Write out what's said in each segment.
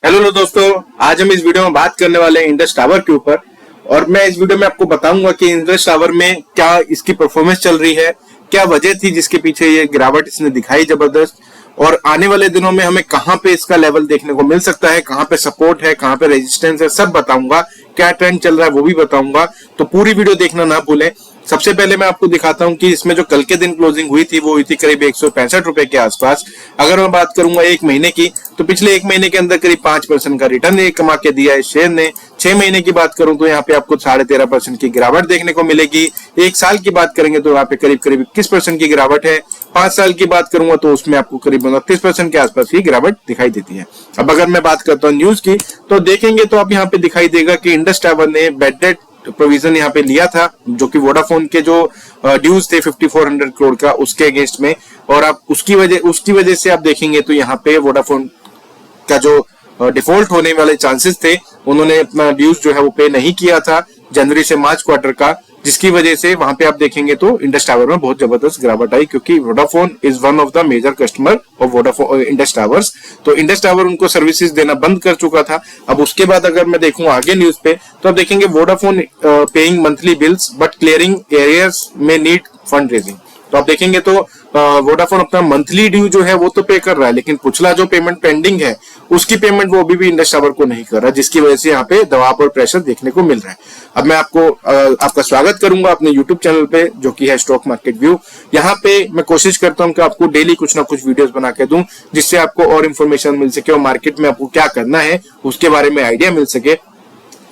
Hello दोस्तों, आज हम इस वीडियो में बात करने वाले हैं इंडस टावर के ऊपर। और मैं इस वीडियो में आपको बताऊंगा कि इंडस टावर में क्या इसकी परफॉर्मेंस चल रही है, क्या वजह थी जिसके पीछे ये गिरावट इसने दिखाई जबरदस्त, और आने वाले दिनों में हमें कहां पे इसका लेवल देखने को मिल सकता है, कहां पे सपोर्ट है, कहां पे रेजिस्टेंस है, सब बताऊंगा। क्या ट्रेंड चल रहा है वो भी बताऊंगा, तो पूरी वीडियो देखना ना भूलें। सबसे पहले मैं आपको दिखाता हूं कि इसमें जो कल के दिन क्लोजिंग हुई थी वो हुई थी करीब 165 रुपए के आसपास। अगर मैं बात करूंगा एक महीने की, तो पिछले एक महीने के अंदर करीब 5% का रिटर्न ये कमा के दिया है शेयर ने। 6 महीने की बात करूं तो यहाँ पे आपको 13.5% की गिरावट देखने को मिलेगी। एक साल की बात करेंगे तो यहाँ पे करीब 21% की गिरावट है। 5 साल की बात करूंगा तो उसमें आपको करीब 29% के आसपास की गिरावट दिखाई देती है। अब अगर मैं बात करता हूँ न्यूज की, तो देखेंगे तो आप यहाँ पे दिखाई देगा कि इंडस टावर ने बैड डेट प्रोविजन यहाँ पे लिया था, जो कि वोडाफोन के जो ड्यूज थे 5400 करोड़ का, उसके अगेंस्ट में। और आप उसकी वजह से आप देखेंगे तो यहाँ पे वोडाफोन का जो डिफॉल्ट होने वाले चांसेस थे, उन्होंने अपना ड्यूज जो है वो पे नहीं किया था जनवरी से मार्च क्वार्टर का, जिसकी वजह से वहां पे आप देखेंगे तो इंडस टावर में बहुत जबरदस्त गिरावट आई, क्योंकि Vodafone is one of the major customer of Vodafone Indus towers. तो इंडस टावर उनको सर्विसेज देना बंद कर चुका था। अब उसके बाद अगर मैं देखूं आगे न्यूज पे, तो आप देखेंगे Vodafone paying monthly bills but clearing arrears में नीड फंड रेजिंग। तो आप देखेंगे तो वोडाफोन अपना मंथली ड्यू जो है वो तो पे कर रहा है, लेकिन पिछला जो पेमेंट पेंडिंग है उसकी पेमेंट वो अभी भी इंडस टावर को नहीं कर रहा, जिसकी वजह से यहाँ पे दबाव और प्रेशर देखने को मिल रहा है। अब मैं आपका स्वागत करूंगा अपने यूट्यूब चैनल पे, जो कि है स्टॉक मार्केट व्यू। यहाँ पे मैं कोशिश करता हूँ कि आपको डेली कुछ ना कुछ वीडियोस बना के दूं, जिससे आपको और इन्फॉर्मेशन मिल सके और मार्केट में आपको क्या करना है उसके बारे में आइडिया मिल सके।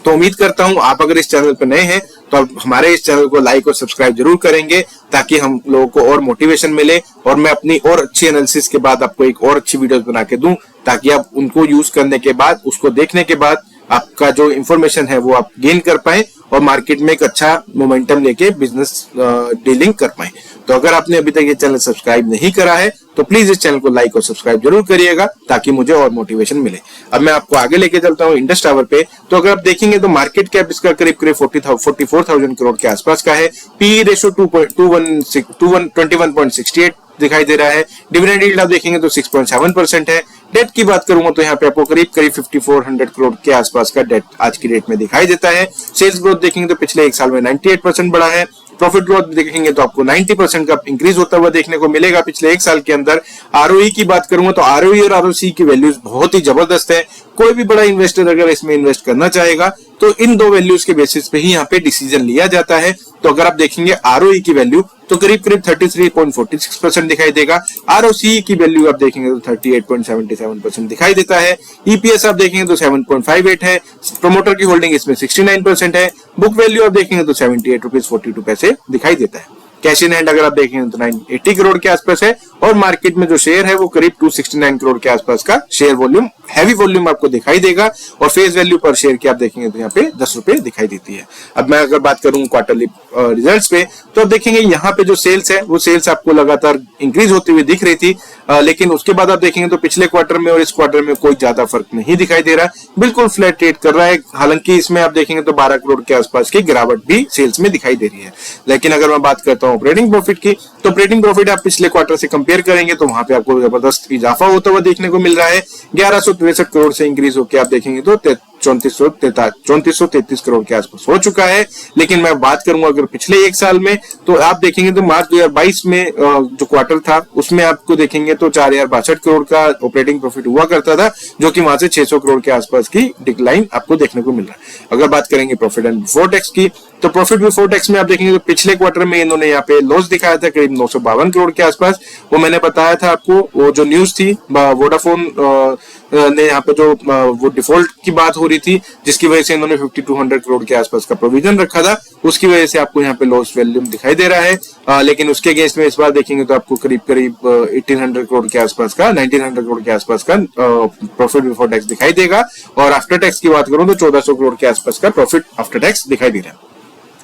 तो उम्मीद करता हूं आप अगर इस चैनल पर नए हैं तो आप हमारे इस चैनल को लाइक और सब्सक्राइब जरूर करेंगे, ताकि हम लोगों को और मोटिवेशन मिले और मैं अपनी और अच्छी एनालिसिस के बाद आपको एक और अच्छी वीडियोस बना के दूं, ताकि आप उनको यूज करने के बाद, उसको देखने के बाद आपका जो इंफॉर्मेशन है वो आप गेन कर पाए और मार्केट में एक अच्छा मोमेंटम लेके बिजनेस डीलिंग कर पाए। तो अगर आपने अभी तक ये चैनल सब्सक्राइब नहीं करा है तो प्लीज इस चैनल को लाइक और सब्सक्राइब जरूर करिएगा, ताकि मुझे और मोटिवेशन मिले। अब मैं आपको आगे लेके चलता हूँ इंडस टावर पे। तो अगर आप देखेंगे तो मार्केट कैप इसका करीब 44,000 करोड़ के आसपास का है। पीई रेशियो 21.68 दिखाई दे रहा है। डिविडेंड यील्ड आप देखेंगे तो 6.7% है। डेट की बात करूंगा तो यहाँ पे आपको करीब 5400 करोड़ के आसपास का डेट आज की डेट में दिखाई देता है। सेल्स ग्रोथ देखेंगे तो पिछले एक साल में 98% बढ़ा है। प्रॉफिट ग्रोथ देखेंगे तो आपको 90% का इंक्रीज होता हुआ देखने को मिलेगा पिछले एक साल के अंदर। आरओई की बात करूंगा तो आरओई और आरओसी की वैल्यूज बहुत ही जबरदस्त है। कोई भी बड़ा इन्वेस्टर अगर इसमें इन्वेस्ट करना चाहेगा तो इन दो वैल्यूज के बेसिस पे ही यहाँ पे डिसीजन लिया जाता है। तो अगर आप देखेंगे आरओई की वैल्यू तो करीब 33.46% दिखाई देगा। आरओसी की वैल्यू आप देखेंगे तो 38.77% दिखाई देता है। ईपीएस आप देखेंगे तो 7.58 है। प्रमोटर की होल्डिंग इसमें 69% है। बुक वैल्यू आप देखेंगे तो 78 रुपीज 42 पैसे दिखाई देता है। कैश इन हैंड अगर आप देखेंगे तो 980 करोड़ के आसपास है। और मार्केट में जो शेयर है वो करीब 269 करोड़ के आसपास का शेयर वॉल्यूम, हैवी वॉल्यूम आपको दिखाई देगा। और फेस वैल्यू पर शेयर की आप देखेंगे तो यहाँ पे 10 रुपए दिखाई देती है। अब मैं अगर बात करूं क्वार्टरली रिजल्ट्स पे, तो आप देखेंगे यहाँ पे जो सेल्स है वो सेल्स आपको लगातार इंक्रीज होती हुई दिख रही थी, लेकिन उसके बाद आप देखेंगे तो पिछले क्वार्टर में और इस क्वार्टर में कोई ज्यादा फर्क नहीं दिखाई दे रहा, बिल्कुल फ्लैट ट्रेड कर रहा है। हालांकि इसमें आप देखेंगे तो 12 करोड़ के आसपास की गिरावट भी सेल्स में दिखाई दे रही है। लेकिन अगर मैं बात करता हूँ ऑपरेटिंग प्रॉफिट की, तो ऑपरेटिंग प्रॉफिट आप पिछले क्वार्टर से कंपेयर करेंगे तो वहां पे आपको जबरदस्त इजाफा होता हुआ देखने को मिल रहा है। 1163 करोड़ से इंक्रीज होकर आप देखेंगे तो 3433 करोड़ के आसपास हो चुका है। लेकिन मैं बात करूंगा अगर पिछले एक साल में, तो आप देखेंगे तो मार्च 2022 में जो क्वार्टर था उसमें आपको देखेंगे तो 4062 करोड़ का ऑपरेटिंग प्रॉफिट हुआ करता था, जो कि वहां से 600 करोड़ के आसपास की डिक्लाइन आपको देखने को मिल रहा है। अगर बात करेंगे प्रॉफिट एंड बिफोर टैक्स की, तो प्रॉफिट बिफोर टैक्स में आप देखेंगे तो पिछले क्वार्टर में इन्होंने यहाँ पे लॉस दिखाया था करीब 952 करोड़ के आसपास। वो मैंने बताया था आपको, वो जो न्यूज थी वोडाफोन ने यहाँ पे जो वो डिफॉल्ट की बात हो रही थी, जिसकी वजह से इन्होंने 5200 करोड़ के आसपास का प्रोविजन रखा था, उसकी वजह से आपको यहाँ पे लॉस वॉल्यूम दिखाई दे रहा है। लेकिन उसके अगेंस्ट में इस बार देखेंगे तो आपको करीब 1800 करोड़ के आसपास का, 1900 करोड़ के आसपास का प्रॉफिट बिफोर टैक्स दिखाई देगा। और आफ्टर टैक्स की बात करूं तो 1400 करोड़ के आसपास का प्रॉफिट आफ्टर टैक्स दिखाई दे रहा है।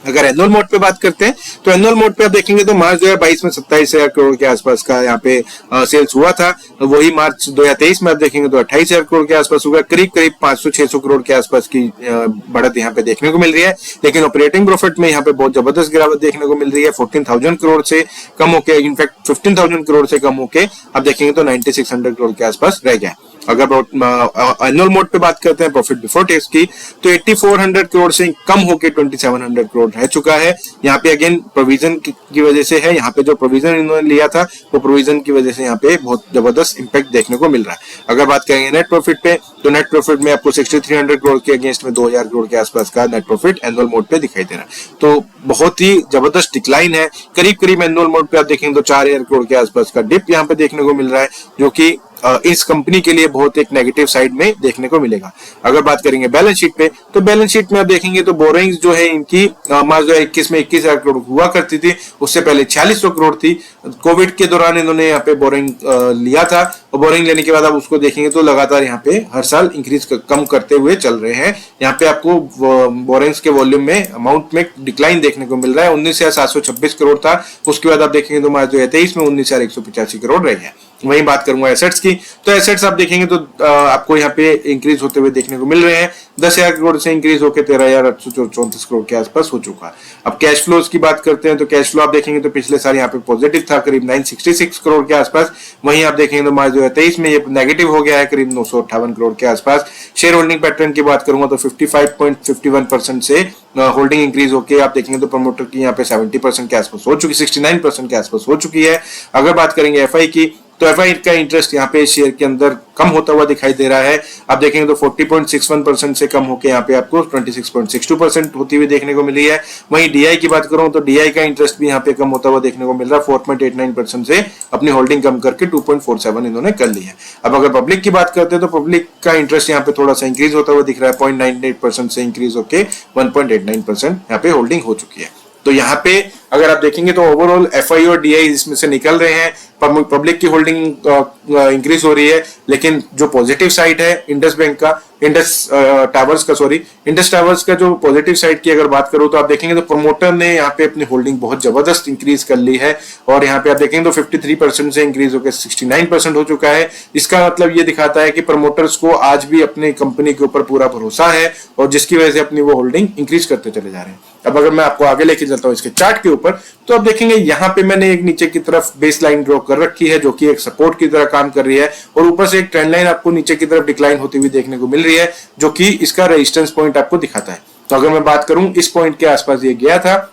अगर एनुअल मोड पे बात करते हैं तो एनुअल मोड पे आप देखेंगे तो मार्च 2022 में 27,000 करोड़ के आसपास का यहाँ पे सेल्स हुआ था। वही मार्च 2023 में आप देखेंगे तो 28,000 करोड़ के आसपास हुआ। करीब 500-600 करोड़ के आसपास की बढ़त यहाँ पे देखने को मिल रही है। लेकिन ऑपरेटिंग प्रॉफिट में यहाँ पे बहुत जबरदस्त गिरावट देखने को मिल रही है। 14,000 करोड़ से कम होके, इनफैक्ट 15,000 करोड़ से कम होके आप देखेंगे तो 9,600 करोड़ के आसपास रह गया। अगर एनुअल मोड पे बात करते हैं प्रॉफिट बिफोर टैक्स की, तो 8400 करोड़ से कम होकर 2700 करोड़ रह चुका है। यहाँ पे अगेन प्रोविजन की वजह से है, यहाँ पे जो प्रोविजन इन्होंने लिया था वो प्रोविजन की वजह से यहाँ पे बहुत जबरदस्त इंपैक्ट देखने को मिल रहा है। अगर बात करेंगे नेट प्रॉफिट पे, तो नेट प्रॉफिट में आपको 6300 करोड़ के अगेंस्ट में 2000 करोड़ के आसपास का नेट प्रॉफिट एनुअल मोड पे दिखाई दे रहा है। तो बहुत ही जबरदस्त डिक्लाइन है, करीब करीब एनुअल मोड पे आप देखेंगे तो 4000 करोड़ के आसपास का डिप यहाँ पे देखने को मिल रहा है, जो कि इस कंपनी के लिए बहुत एक नेगेटिव साइड में देखने को मिलेगा। अगर बात करेंगे बैलेंस शीट पे, तो बैलेंस शीट में आप देखेंगे तो बोरोइंग्स जो है इनकी मार्च 2021 में 21,000 करोड़ हुआ करती थी, उससे पहले 4600 करोड़ थी। कोविड के दौरान इन्होंने यहाँ पे बोरिंग लिया था, और बोरिंग लेने के बाद आप उसको देखेंगे तो लगातार यहाँ पे हर साल इंक्रीज कम करते हुए चल रहे हैं। यहाँ पे आपको बोरिंग्स के वॉल्यूम में अमाउंट में डिक्लाइन देखने को मिल रहा है। 19,726 करोड़ था, उसके बाद आप देखेंगे तो मार्च 2023 में 19,185 करोड़ रह गया। वहीं बात करूंगा एसेट्स की, तो एसेट्स आप देखेंगे तो आपको यहाँ पे इंक्रीज होते हुए देखने को मिल रहे हैं। 10,000 करोड़ से इंक्रीज होकर 13,834 करोड़ के आसपास हो चुका है। अब कैश फ्लोज की बात करते हैं, तो कैश फ्लो आप देखेंगे तो पिछले साल यहाँ पे पॉजिटिव था करीब 966 करोड़ के आसपास। वहीं आप देखेंगे तो मार्च 2023 में ये नेगेटिव हो गया है करीब 958 करोड़ के आसपास। शेयर होल्डिंग पैटर्न की बात करूंगा तो 55.51% से होल्डिंग इंक्रीज होकर आप देखेंगे तो प्रमोटर की यहाँ पे 70% के आसपास हो चुकी, 69% के आसपास हो चुकी है। अगर बात करेंगे एफआई की, तो एफआई का इंटरेस्ट यहाँ पे शेयर के अंदर कम होता हुआ दिखाई दे रहा है। आप देखेंगे तो 40.61% से कम होकर यहाँ पे आपको 26.62% होती हुई देखने को मिली है। वहीं डीआई की बात करूं तो डीआई का इंटरेस्ट भी यहाँ पे कम होता हुआ देखने को मिल रहा है। 4.89% से अपनी होल्डिंग कम करके 2.47 इन्होंने कर ली है। अब अगर पब्लिक की बात करते हैं तो पब्लिक का इंटरेस्ट यहाँ पे थोड़ा सा इंक्रीज होता हुआ दिख रहा है, 0.98% से इंक्रीज होकर 1.89% यहाँ पे होल्डिंग हो चुकी है। तो यहाँ पे अगर आप देखेंगे तो ओवरऑल एफआई और डीआई इसमें से निकल रहे हैं, पब्लिक की होल्डिंग इंक्रीज हो रही है। लेकिन जो पॉजिटिव साइड है इंडस बैंक का, इंडस टावर्स का जो पॉजिटिव साइड की अगर बात करूं तो आप देखेंगे तो प्रमोटर ने यहाँ पे अपनी होल्डिंग बहुत जबरदस्त इंक्रीज कर ली है, और यहाँ पे आप देखेंगे तो 53% से इंक्रीज होकर 69% हो चुका है। इसका मतलब ये दिखाता है कि प्रमोटर्स को आज भी अपनी कंपनी के ऊपर पूरा भरोसा है, और जिसकी वजह से अपनी वो होल्डिंग इंक्रीज करते चले जा रहे हैं। अब अगर मैं आपको आगे लेके चलता हूँ इसके चार्ट के ऊपर, तो आप देखेंगे यहाँ पे मैंने एक नीचे की तरफ बेस लाइन ड्रॉ कर रखी है, जो कि एक सपोर्ट की तरह काम कर रही है, और ऊपर से एक ट्रेंड लाइन आपको नीचे की तरफ डिक्लाइन होती हुई देखने को मिल रही है, जो कि इसका रेजिस्टेंस पॉइंट आपको दिखाता है। तो अगर मैं बात करूं इस पॉइंट के आसपास ये गया था,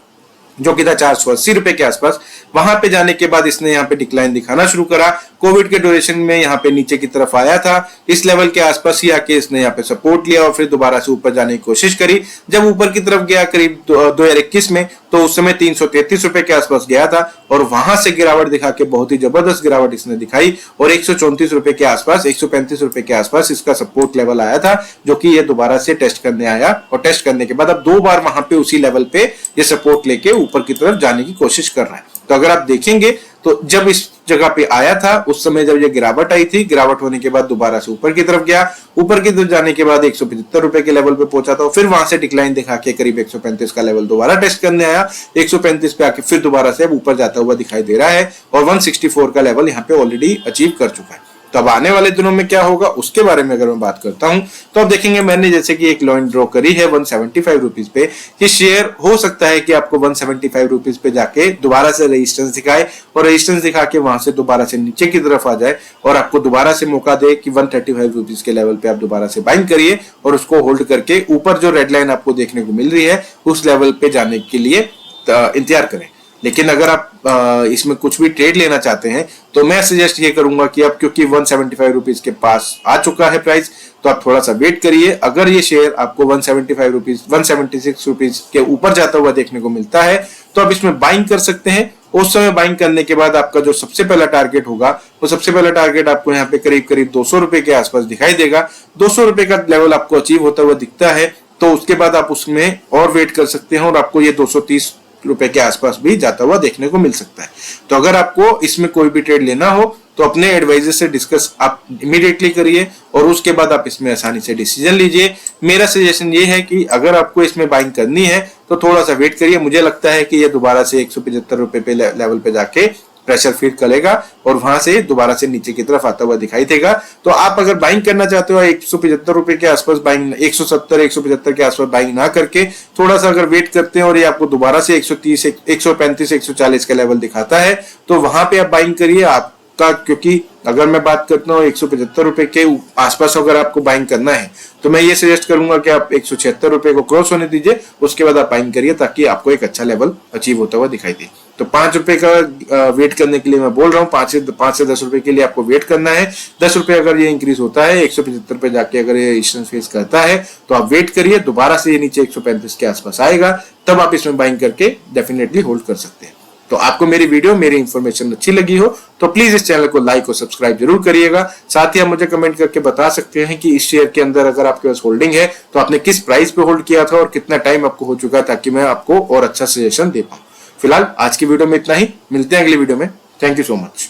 जो कि था 480 रुपए के आसपास। वहां पे जाने के बाद इसने यहाँ पे डिक्लाइन दिखाना शुरू करा। कोविड के ड्यूरेशन में यहाँ पे नीचे की तरफ आया था, इस लेवल के आसपास ही आके इसने यहाँ पे सपोर्ट लिया और फिर दोबारा से ऊपर जाने की कोशिश करी। जब ऊपर की तरफ गया करीब 2021 में, तो उस समय 333 रुपए के आसपास गया था, और वहां से गिरावट दिखा के बहुत ही जबरदस्त गिरावट इसने दिखाई, और 134 रुपए के आसपास, 135 रुपए के आसपास इसका सपोर्ट लेवल आया था, जो कि ये दोबारा से टेस्ट करने आया, और टेस्ट करने के बाद अब 2 बार वहां पे उसी लेवल पे ये सपोर्ट लेके ऊपर की तरफ जाने की कोशिश कर रहा है। तो अगर आप देखेंगे तो जब इस जगह पे आया था उस समय जब ये गिरावट आई थी, गिरावट होने के बाद दोबारा से ऊपर की तरफ गया, ऊपर की तरफ जाने के बाद 175 रुपए के लेवल पे पहुंचा था, फिर वहां से डिक्लाइन दिखा के करीब 135 का लेवल दोबारा टेस्ट करने आया, 135 पे आके फिर दोबारा से ऊपर जाता हुआ दिखाई दे रहा है, और 164 का लेवल यहाँ पे ऑलरेडी अचीव कर चुका है। तो अब आने वाले दिनों में क्या होगा उसके बारे में अगर मैं बात करता हूं, तो आप देखेंगे मैंने जैसे कि एक लाइन ड्रॉ करी है 175 रुपीज पे। ये शेयर हो सकता है कि आपको 175 रुपीज पे जाके दोबारा से रेजिस्टेंस दिखाए, और रेजिस्टेंस दिखा के वहां से दोबारा से नीचे की तरफ आ जाए, और आपको दोबारा से मौका दे कि 135 रुपीज के लेवल पे आप दोबारा से बाइंग करिए, और उसको होल्ड करके ऊपर जो रेड लाइन आपको देखने को मिल रही है उस लेवल पे जाने के लिए इंतजार करें। लेकिन अगर आप इसमें कुछ भी ट्रेड लेना चाहते हैं तो मैं सजेस्ट ये करूंगा कि आप, क्योंकि 175 रुपीज के पास आ चुका है प्राइस, तो आप थोड़ा सा वेट करिए। अगर ये शेयर आपको 175 रुपीज, 176 रुपीज के ऊपर जाता हुआ देखने को मिलता है तो आप इसमें बाइंग कर सकते हैं। उस समय बाइंग करने के बाद आपका जो सबसे पहला टारगेट होगा, वो सबसे पहला टारगेट आपको यहाँ पे करीब करीब 200 रुपए के आसपास दिखाई देगा। 200 रुपए का लेवल आपको अचीव होता हुआ दिखता है, तो उसके बाद आप उसमें और वेट कर सकते हैं, और आपको ये 230 रुपए के आसपास भी जाता हुआ देखने को मिल सकता है। तो अगर आपको इसमें कोई भी ट्रेड लेना हो तो अपने एडवाइजर से डिस्कस आप इमीडिएटली करिए, और उसके बाद आप इसमें आसानी से डिसीजन लीजिए। मेरा सजेशन ये है कि अगर आपको इसमें बाइंग करनी है तो थोड़ा सा वेट करिए। मुझे लगता है कि ये दोबारा से 175 रुपए पे लेवल पे जाके प्रेशर फीड करेगा, और वहां से दोबारा से नीचे की तरफ आता हुआ दिखाई देगा। तो आप अगर बाइंग करना चाहते हो 175 रुपए के आसपास बाइंग, 170 175 के आसपास बाइंग ना करके थोड़ा सा अगर वेट करते हैं, और ये आपको दोबारा से 130 135 140 का लेवल दिखाता है, तो वहां पे आप बाइंग करिए। आप का, क्योंकि अगर मैं बात करता हूँ 175 रुपए के आसपास अगर आपको बाइंग करना है तो मैं ये सजेस्ट करूंगा कि आप 176 रुपए को क्रॉस होने दीजिए, उसके बाद आप बाइंग करिए ताकि आपको एक अच्छा लेवल अचीव होता हुआ दिखाई दे। तो 5 रुपए का वेट करने के लिए मैं बोल रहा हूँ, 5 से 10 रुपए के लिए आपको वेट करना है। 10 रुपए अगर ये इंक्रीज होता है 175 पे जाके अगर ये रेजिस्टेंस फेस करता है तो आप वेट करिए, दोबारा से ये नीचे 135 के आसपास आएगा, तब आप इसमें बाइंग करके डेफिनेटली होल्ड कर सकते हैं। तो आपको मेरी वीडियो, मेरी इंफॉर्मेशन अच्छी लगी हो तो प्लीज इस चैनल को लाइक और सब्सक्राइब जरूर करिएगा। साथ ही आप मुझे कमेंट करके बता सकते हैं कि इस शेयर के अंदर अगर आपके पास होल्डिंग है तो आपने किस प्राइस पे होल्ड किया था और कितना टाइम आपको हो चुका है, ताकि मैं आपको और अच्छा सजेशन दे पाऊं। फिलहाल आज की वीडियो में इतना ही, मिलते हैं अगली वीडियो में। Thank you so much.